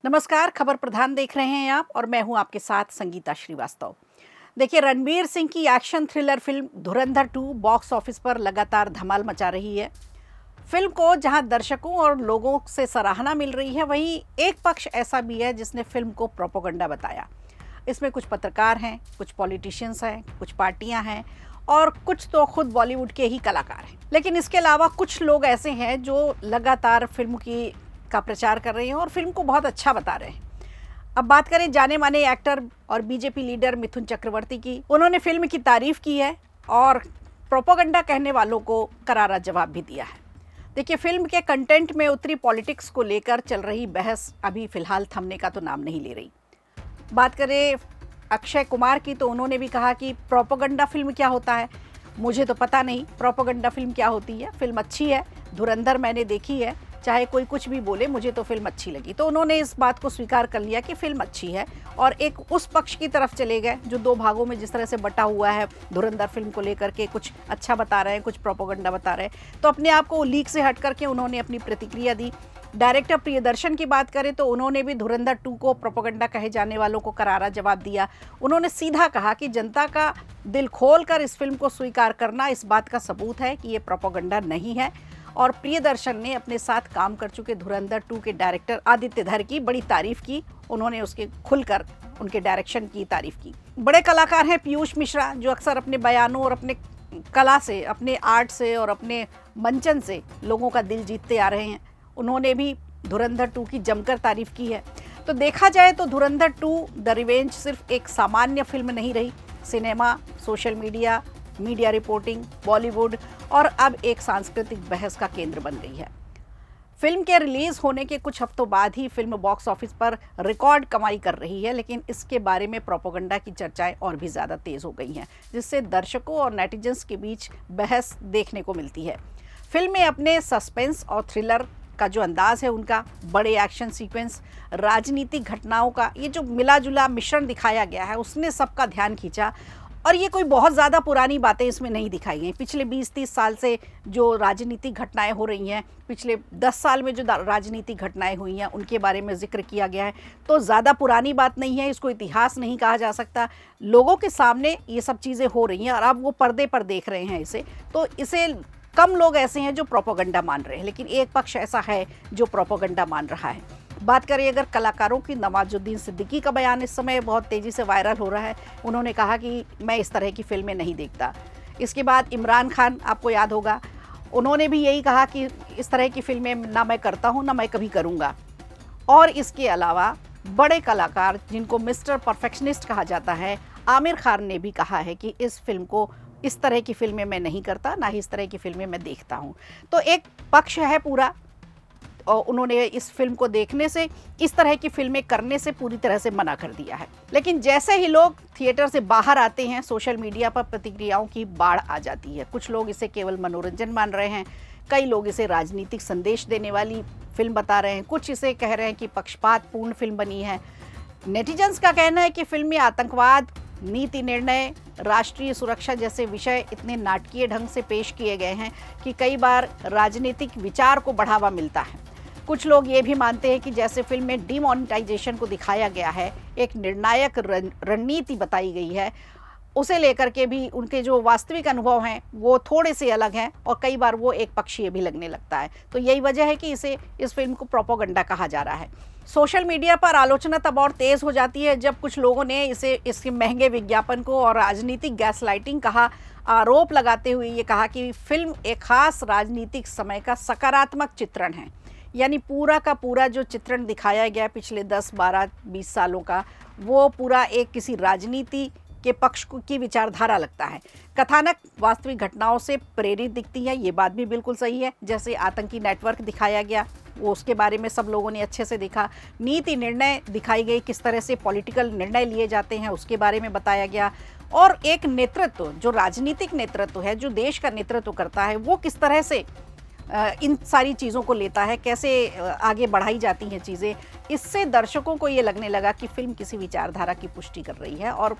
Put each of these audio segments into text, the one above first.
नमस्कार, खबर प्रधान देख रहे हैं आप और मैं हूं आपके साथ संगीता श्रीवास्तव। देखिए, रणबीर सिंह की एक्शन थ्रिलर फिल्म धुरंधर 2 बॉक्स ऑफिस पर लगातार धमाल मचा रही है। फिल्म को जहां दर्शकों और लोगों से सराहना मिल रही है, वहीं एक पक्ष ऐसा भी है जिसने फिल्म को प्रोपेगेंडा बताया। इसमें कुछ पत्रकार हैं, कुछ पॉलिटिशियंस हैं, कुछ पार्टियां हैं और कुछ तो खुद बॉलीवुड के ही कलाकार हैं। लेकिन इसके अलावा कुछ लोग ऐसे हैं जो लगातार फिल्म की का प्रचार कर रहे हैं और फिल्म को बहुत अच्छा बता रहे हैं। अब बात करें जाने माने एक्टर और बीजेपी लीडर मिथुन चक्रवर्ती की। उन्होंने फिल्म की तारीफ की है और प्रोपेगेंडा कहने वालों को करारा जवाब भी दिया है। देखिए, फिल्म के कंटेंट में उतरी पॉलिटिक्स को लेकर चल रही बहस अभी फिलहाल थमने का तो नाम नहीं ले रही। बात करें अक्षय कुमार की, तो उन्होंने भी कहा कि प्रोपेगेंडा फिल्म क्या होता है, मुझे तो पता नहीं प्रोपेगेंडा फिल्म क्या होती है। फिल्म अच्छी है, धुरंधर मैंने देखी है, चाहे कोई कुछ भी बोले, मुझे तो फिल्म अच्छी लगी। तो उन्होंने इस बात को स्वीकार कर लिया कि फिल्म अच्छी है और एक उस पक्ष की तरफ चले गए जो दो भागों में जिस तरह से बटा हुआ है धुरंधर फिल्म को लेकर के, कुछ अच्छा बता रहे हैं, कुछ प्रोपेगेंडा बता रहे हैं। तो अपने आप को लीक से हट करके उन्होंने अपनी प्रतिक्रिया दी। डायरेक्टर प्रियदर्शन की बात करें तो उन्होंने भी धुरंधर 2 को प्रोपेगेंडा कहे जाने वालों को करारा जवाब दिया। उन्होंने सीधा कहा कि जनता का दिल खोलकर इस फिल्म को स्वीकार करना इस बात का सबूत है कि ये प्रोपेगेंडा नहीं है। और प्रियदर्शन ने अपने साथ काम कर चुके धुरंधर 2 के डायरेक्टर आदित्य धर की बड़ी तारीफ की। उन्होंने उसके खुलकर उनके डायरेक्शन की तारीफ की। बड़े कलाकार हैं पीयूष मिश्रा, जो अक्सर अपने बयानों और अपने कला से, अपने आर्ट से और अपने मंचन से लोगों का दिल जीतते आ रहे हैं। उन्होंने भी धुरंधर 2 की जमकर तारीफ की है। तो देखा जाए तो धुरंधर 2 द रिवेंज सिर्फ एक सामान्य फिल्म नहीं रही। Cinema, social media, media reporting, Bollywood और अब एक सांस्कृतिक बहस का केंद्र बन गई है। फिल्म के रिलीज होने के कुछ हफ्तों बाद ही फिल्म बॉक्स ऑफिस पर रिकॉर्ड कमाई कर रही है, लेकिन इसके बारे में प्रोपेगेंडा की चर्चाएं और भी ज़्यादा तेज़ हो गई हैं, जिससे दर्शकों और नेटिजन्स के बीच बहस देखने को मिलती है। फिल्म में अपने सस्पेंस और थ्रिलर का जो अंदाज है, उनका बड़े एक्शन सीक्वेंस, राजनीतिक घटनाओं का ये जो मिला जुला मिश्रण दिखाया गया है, उसने सबका ध्यान खींचा। और ये कोई बहुत ज़्यादा पुरानी बातें इसमें नहीं दिखाई गई। पिछले 20-30 साल से जो राजनीतिक घटनाएं हो रही हैं, पिछले 10 साल में जो राजनीतिक घटनाएं हुई हैं, उनके बारे में जिक्र किया गया है। तो ज़्यादा पुरानी बात नहीं है, इसको इतिहास नहीं कहा जा सकता। लोगों के सामने ये सब चीज़ें हो रही हैं और अब वो पर्दे पर देख रहे हैं इसे। तो इसे कम लोग ऐसे हैं जो प्रोपेगेंडा मान रहे हैं, लेकिन एक पक्ष ऐसा है जो प्रोपेगेंडा मान रहा है। बात करें अगर कलाकारों की, नवाजुद्दीन सिद्दीकी का बयान इस समय बहुत तेज़ी से वायरल हो रहा है। उन्होंने कहा कि मैं इस तरह की फिल्में नहीं देखता। इसके बाद इमरान खान, आपको याद होगा, उन्होंने भी यही कहा कि इस तरह की फिल्में ना मैं करता हूँ, ना मैं कभी करूँगा। और इसके अलावा बड़े कलाकार जिनको मिस्टर परफेक्शनिस्ट कहा जाता है, आमिर खान ने भी कहा है कि इस फिल्म को, इस तरह की फिल्में मैं नहीं करता, ना ही इस तरह की फिल्में मैं देखता हूँ। तो एक पक्ष है पूरा, और उन्होंने इस फिल्म को देखने से, इस तरह की फिल्में करने से पूरी तरह से मना कर दिया है। लेकिन जैसे ही लोग थिएटर से बाहर आते हैं, सोशल मीडिया पर प्रतिक्रियाओं की बाढ़ आ जाती है। कुछ लोग इसे केवल मनोरंजन मान रहे हैं, कई लोग इसे राजनीतिक संदेश देने वाली फिल्म बता रहे हैं, कुछ इसे कह रहे हैं कि पक्षपातपूर्ण फिल्म बनी है। नेटिजन्स का कहना है कि फिल्म में आतंकवाद, नीति निर्णय, राष्ट्रीय सुरक्षा जैसे विषय इतने नाटकीय ढंग से पेश किए गए हैं कि कई बार राजनीतिक विचार को बढ़ावा मिलता है। कुछ लोग ये भी मानते हैं कि जैसे फिल्म में डीमोनेटाइजेशन को दिखाया गया है, एक निर्णायक रणनीति बताई गई है, उसे लेकर के भी उनके जो वास्तविक अनुभव हैं वो थोड़े से अलग हैं और कई बार वो एक पक्षीय भी लगने लगता है। तो यही वजह है कि इस फिल्म को प्रोपेगेंडा कहा जा रहा है। सोशल मीडिया पर आलोचना तब और तेज़ हो जाती है जब कुछ लोगों ने इसके महंगे विज्ञापन को और राजनीतिक गैसलाइटिंग कहा, आरोप लगाते हुए ये कहा कि फिल्म एक खास राजनीतिक समय का सकारात्मक चित्रण है। यानी पूरा का पूरा जो चित्रण दिखाया गया पिछले 10, 12, 20 सालों का, वो पूरा एक किसी राजनीति के पक्ष की विचारधारा लगता है। कथानक वास्तविक घटनाओं से प्रेरित दिखती है, ये बात भी बिल्कुल सही है। जैसे आतंकी नेटवर्क दिखाया गया, वो उसके बारे में सब लोगों ने अच्छे से देखा। नीति निर्णय दिखाई गई, किस तरह से पॉलिटिकल निर्णय लिए जाते हैं उसके बारे में बताया गया। और एक नेतृत्व, जो राजनीतिक नेतृत्व है, जो देश का नेतृत्व करता है, वो किस तरह से इन सारी चीज़ों को लेता है, कैसे आगे बढ़ाई जाती हैं चीज़ें, इससे दर्शकों को ये लगने लगा कि फिल्म किसी विचारधारा की पुष्टि कर रही है। और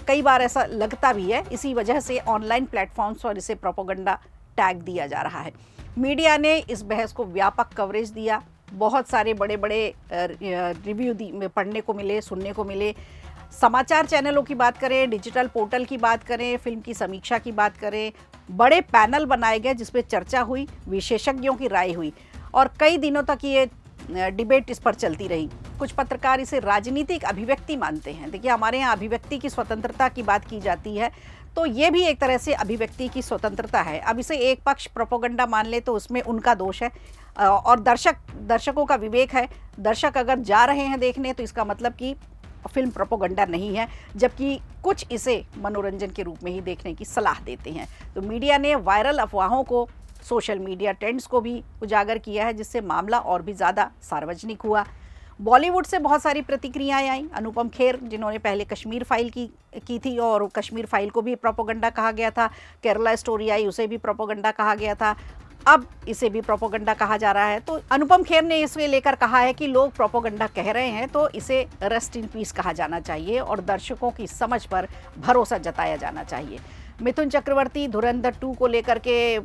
कई बार ऐसा लगता भी है। इसी वजह से ऑनलाइन प्लेटफॉर्म्स पर इसे प्रोपेगेंडा टैग दिया जा रहा है। मीडिया ने इस बहस को व्यापक कवरेज दिया, बहुत सारे बड़े बड़े रिव्यू पढ़ने को मिले, सुनने को मिले। समाचार चैनलों की बात करें, डिजिटल पोर्टल की बात करें, फिल्म की समीक्षा की बात करें, बड़े पैनल बनाए गए जिस पे चर्चा हुई, विशेषज्ञों की राय हुई और कई दिनों तक ये डिबेट इस पर चलती रही। कुछ पत्रकार इसे राजनीतिक अभिव्यक्ति मानते हैं। देखिए, हमारे यहाँ अभिव्यक्ति की स्वतंत्रता की बात की जाती है, तो ये भी एक तरह से अभिव्यक्ति की स्वतंत्रता है। अब इसे एक पक्ष प्रोपोगंडा मान ले तो उसमें उनका दोष है और दर्शकों का विवेक है। दर्शक अगर जा रहे हैं देखने तो इसका मतलब कि फिल्म प्रोपोगंडा नहीं है, जबकि कुछ इसे मनोरंजन के रूप में ही देखने की सलाह देते हैं। तो मीडिया ने वायरल अफवाहों को, सोशल मीडिया ट्रेंड्स को भी उजागर किया है, जिससे मामला और भी ज़्यादा सार्वजनिक हुआ। बॉलीवुड से बहुत सारी प्रतिक्रियाएं आई। अनुपम खेर, जिन्होंने पहले कश्मीर फाइल की थी और कश्मीर फाइल को भी प्रोपोगंडा कहा गया था। केरला स्टोरी आई, उसे भी प्रोपोगंडा कहा गया था। अब इसे भी प्रोपोगंडा कहा जा रहा है। तो अनुपम खेर ने इसमें लेकर कहा है कि लोग प्रोपोगंडा कह रहे हैं तो इसे रेस्ट इन पीस कहा जाना चाहिए और दर्शकों की समझ पर भरोसा जताया जाना चाहिए। मिथुन चक्रवर्ती धुरंधर 2 को लेकर के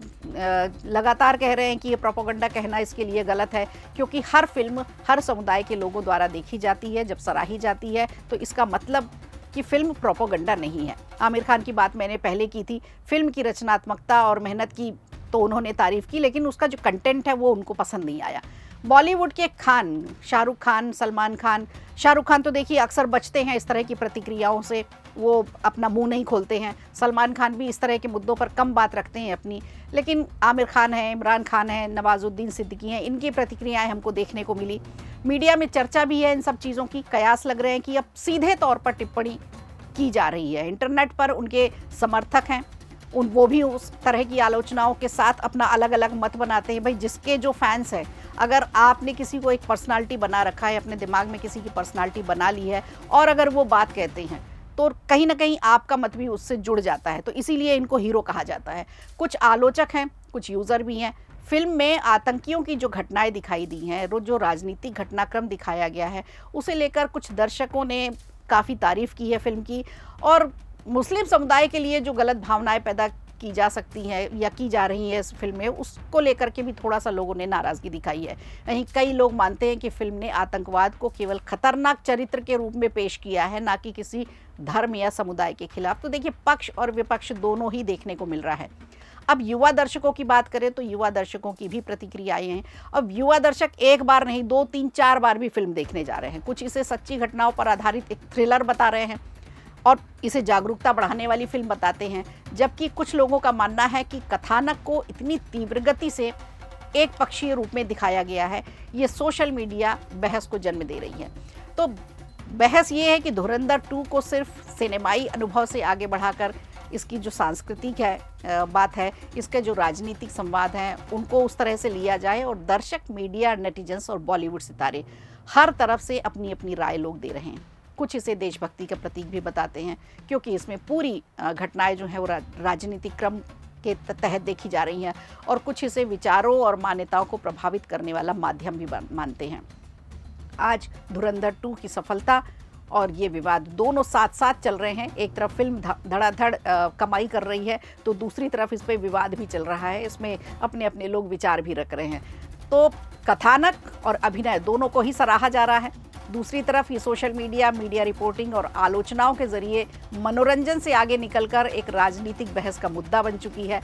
लगातार कह रहे हैं कि ये प्रोपोगंडा कहना इसके लिए गलत है, क्योंकि हर फिल्म हर समुदाय के लोगों द्वारा देखी जाती है। जब सराही जाती है तो इसका मतलब कि फिल्म प्रोपोगंडा नहीं है। आमिर खान की बात मैंने पहले की थी। फिल्म की रचनात्मकता और मेहनत की तो उन्होंने तारीफ़ की, लेकिन उसका जो कंटेंट है वो उनको पसंद नहीं आया। बॉलीवुड के खान, शाहरुख खान, सलमान खान, शाहरुख खान तो देखिए अक्सर बचते हैं इस तरह की प्रतिक्रियाओं से, वो अपना मुंह नहीं खोलते हैं। सलमान खान भी इस तरह के मुद्दों पर कम बात रखते हैं अपनी, लेकिन आमिर खान है, इमरान खान है, नवाजुद्दीन सिद्दीकी हैं, इनकी प्रतिक्रियाएं हमको देखने को मिली। मीडिया में चर्चा भी है इन सब चीज़ों की। कयास लग रहे हैं कि अब सीधे तौर पर टिप्पणी की जा रही है। इंटरनेट पर उनके समर्थक हैं, वो भी उस तरह की आलोचनाओं के साथ अपना अलग अलग मत बनाते हैं। भाई, जिसके जो फैंस हैं, अगर आपने किसी को एक पर्सनालिटी बना रखा है, अपने दिमाग में किसी की पर्सनालिटी बना ली है और अगर वो बात कहते हैं तो कहीं ना कहीं आपका मत भी उससे जुड़ जाता है। तो इसीलिए इनको हीरो कहा जाता है। कुछ आलोचक हैं, कुछ यूज़र भी हैं। फिल्म में आतंकियों की जो घटनाएं दिखाई दी हैं, जो राजनीतिक घटनाक्रम दिखाया गया है, उसे लेकर कुछ दर्शकों ने काफ़ी तारीफ़ की है फिल्म की। और मुस्लिम समुदाय के लिए जो गलत भावनाएं पैदा की जा सकती हैं या की जा रही हैं इस फिल्म में, उसको लेकर के भी थोड़ा सा लोगों ने नाराज़गी दिखाई है। वहीं कई लोग मानते हैं कि फिल्म ने आतंकवाद को केवल खतरनाक चरित्र के रूप में पेश किया है, ना कि किसी धर्म या समुदाय के खिलाफ। तो देखिए, पक्ष और विपक्ष दोनों ही देखने को मिल रहा है। अब युवा दर्शकों की बात करें तो युवा दर्शकों की भी प्रतिक्रियाएं हैं। अब युवा दर्शक एक बार नहीं, 2, 3, 4 बार भी फिल्म देखने जा रहे हैं। कुछ इसे सच्ची घटनाओं पर आधारित एक थ्रिलर बता रहे हैं और इसे जागरूकता बढ़ाने वाली फिल्म बताते हैं, जबकि कुछ लोगों का मानना है कि कथानक को इतनी तीव्र गति से एक पक्षीय रूप में दिखाया गया है, ये सोशल मीडिया बहस को जन्म दे रही है। तो बहस ये है कि धुरंधर 2 को सिर्फ सिनेमाई अनुभव से आगे बढ़ाकर इसकी जो सांस्कृतिक बात है, इसके जो राजनीतिक संवाद हैं, उनको उस तरह से लिया जाए और दर्शक, मीडिया, नेटिजन्स और बॉलीवुड सितारे हर तरफ से अपनी अपनी राय लोग दे रहे हैं। कुछ इसे देशभक्ति का प्रतीक भी बताते हैं, क्योंकि इसमें पूरी घटनाएं जो हैं वो राजनीतिक क्रम के तहत देखी जा रही हैं, और कुछ इसे विचारों और मान्यताओं को प्रभावित करने वाला माध्यम भी मानते हैं। आज धुरंधर 2 की सफलता और ये विवाद दोनों साथ साथ चल रहे हैं। एक तरफ फिल्म धड़ाधड़ कमाई कर रही है, तो दूसरी तरफ इस पर विवाद भी चल रहा है। इसमें अपने अपने लोग विचार भी रख रहे हैं। तो कथानक और अभिनय दोनों को ही सराहा जा रहा है। दूसरी तरफ ये सोशल मीडिया, मीडिया रिपोर्टिंग और आलोचनाओं के जरिए मनोरंजन से आगे निकलकर एक राजनीतिक बहस का मुद्दा बन चुकी है।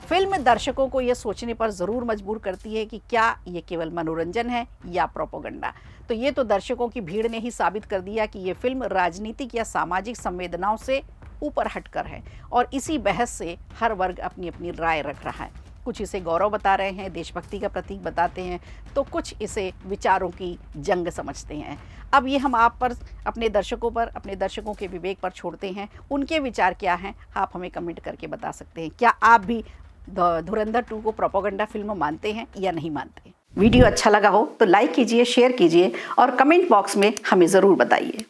फिल्म दर्शकों को ये सोचने पर ज़रूर मजबूर करती है कि क्या ये केवल मनोरंजन है या प्रोपोगंडा। तो ये तो दर्शकों की भीड़ ने ही साबित कर दिया कि ये फिल्म राजनीतिक या सामाजिक संवेदनाओं से ऊपर हटकर है, और इसी बहस से हर वर्ग अपनी अपनी राय रख रहा है। कुछ इसे गौरव बता रहे हैं, देशभक्ति का प्रतीक बताते हैं, तो कुछ इसे विचारों की जंग समझते हैं। अब ये हम आप पर, अपने दर्शकों के विवेक पर छोड़ते हैं। उनके विचार क्या हैं, आप हमें कमेंट करके बता सकते हैं। क्या आप भी धुरंधर 2 को प्रोपोगंडा फिल्म मानते हैं या नहीं मानते? वीडियो अच्छा लगा हो तो लाइक कीजिए, शेयर कीजिए और कमेंट बॉक्स में हमें ज़रूर बताइए।